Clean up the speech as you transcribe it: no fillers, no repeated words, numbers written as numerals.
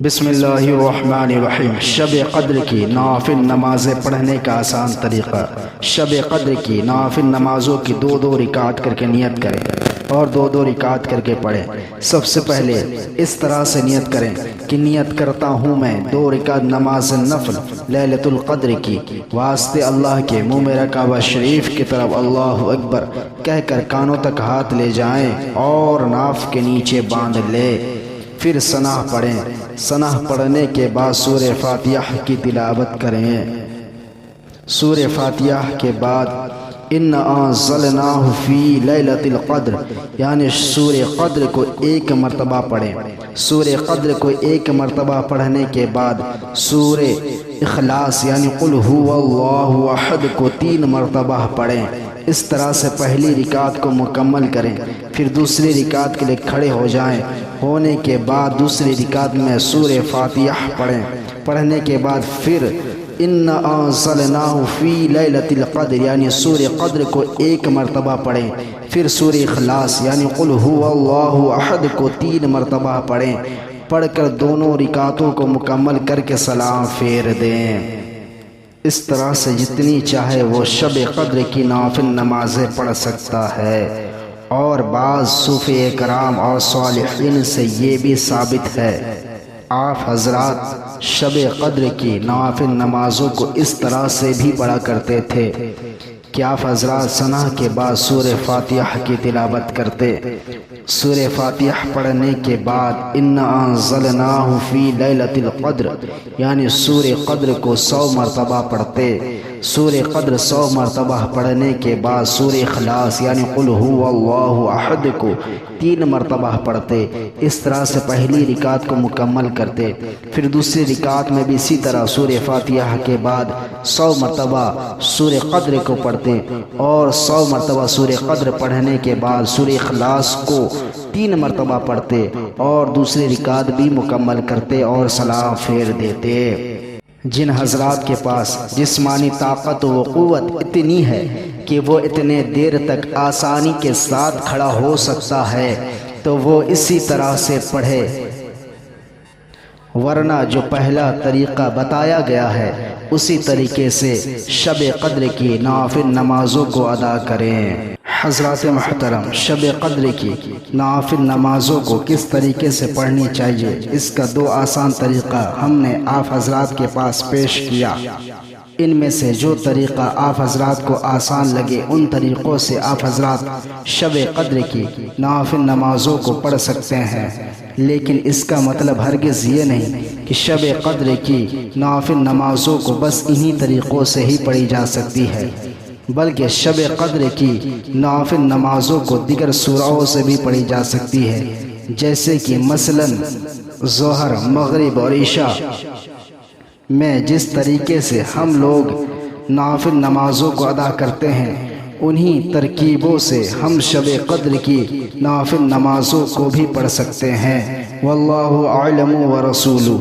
بسم اللہ الرحمن الرحیم۔ شب قدر کی نوافل نمازیں پڑھنے کا آسان طریقہ۔ شب قدر کی نوافل نمازوں کی دو رکعت کر کے نیت کریں اور دو رکعت کر کے پڑھیں۔ سب سے پہلے اس طرح سے نیت کریں کہ نیت کرتا ہوں میں 2 رکعت نماز نفل لیلۃ القدر کی واسطے اللہ کے، منہ میرا کعبہ شریف کی طرف اللہ اکبر کہہ کر کانوں تک ہاتھ لے جائیں اور ناف کے نیچے باندھ لے، پھر ثنا پڑھیں۔ ثنا پڑھنے کے بعد سورہ فاتحہ کی تلاوت کریں۔ سورہ فاتحہ کے بعد اِنَّا أَنزَلْنَاهُ فِي لَيْلَةِ الْقَدْرِ یعنی سورہ قدر کو 1 مرتبہ پڑھیں۔ سورہ قدر کو 1 مرتبہ پڑھنے کے بعد سورہ اخلاص یعنی قل هو اللہ احد کو 3 مرتبہ پڑھیں۔ اس طرح سے پہلی رکعت کو مکمل کریں، پھر دوسری رکعت کے لیے کھڑے ہو جائیں۔ ہونے کے بعد دوسری رکعت میں سورہ فاتحہ پڑھیں۔ پڑھنے کے بعد پھر اِنَّا أَنزَلْنَاهُ فِي لَيْلَةِ الْقَدْرِ یعنی سورہ قدر کو 1 مرتبہ پڑھیں، پھر سورہ اخلاص یعنی قل هو اللہ احد کو 3 مرتبہ پڑھیں۔ پڑھ کر دونوں رکعتوں کو مکمل کر کے سلام پھیر دیں۔ اس طرح سے جتنی چاہے وہ شب قدر کی نوافل نمازیں پڑھ سکتا ہے۔ اور بعض صوفیاء کرام اور صالحین سے یہ بھی ثابت ہے، آپ حضرات شب قدر کی نوافل نمازوں کو اس طرح سے بھی پڑھا کرتے تھے کہ آپ حضرات ثنا کے بعد سورہ فاتحہ کی تلاوت کرتے۔ سورہ فاتحہ پڑھنے کے بعد اِنَّا أَنزَلْنَاهُ فِي لَيْلَةِ الْقَدْرِ یعنی سورہ قدر کو 100 مرتبہ پڑھتے۔ سورہ قدر 100 مرتبہ پڑھنے کے بعد سورہ اخلاص یعنی قل هو اللہ احد کو 3 مرتبہ پڑھتے۔ اس طرح سے پہلی رکعت کو مکمل کرتے، پھر دوسری رکعت میں بھی اسی طرح سورہ فاتحہ کے بعد 100 مرتبہ سورہ قدر کو پڑھتے اور 100 مرتبہ سورہ قدر پڑھنے کے بعد سورہ اخلاص کو 3 مرتبہ پڑھتے اور دوسری رکعت بھی مکمل کرتے اور سلام پھیر دیتے۔ جن حضرات کے پاس جسمانی طاقت و قوت اتنی ہے کہ وہ اتنے دیر تک آسانی کے ساتھ کھڑا ہو سکتا ہے تو وہ اسی طرح سے پڑھے، ورنہ جو پہلا طریقہ بتایا گیا ہے اسی طریقے سے شب قدر کی نوافل نمازوں کو ادا کریں۔ حضرات محترم، شب قدر کی نوافل نمازوں کو کس طریقے سے پڑھنی چاہیے، اس کا 2 آسان طریقہ ہم نے آپ حضرات کے پاس پیش کیا۔ ان میں سے جو طریقہ آپ حضرات کو آسان لگے ان طریقوں سے آپ حضرات شب قدر کی نوافل نمازوں کو پڑھ سکتے ہیں، لیکن اس کا مطلب ہرگز یہ نہیں کہ شب قدر کی نوافل نمازوں کو بس انہی طریقوں سے ہی پڑھی جا سکتی ہے، بلکہ شب قدر کی نوافل نمازوں کو دیگر سورہوں سے بھی پڑھی جا سکتی ہے، جیسے کہ مثلاً ظہر، مغرب اور عشاء میں جس طریقے سے ہم لوگ نوافل نمازوں کو ادا کرتے ہیں انہی ترکیبوں سے ہم شب قدر کی نوافل نمازوں کو بھی پڑھ سکتے ہیں۔ واللہ اعلم ورسولہ۔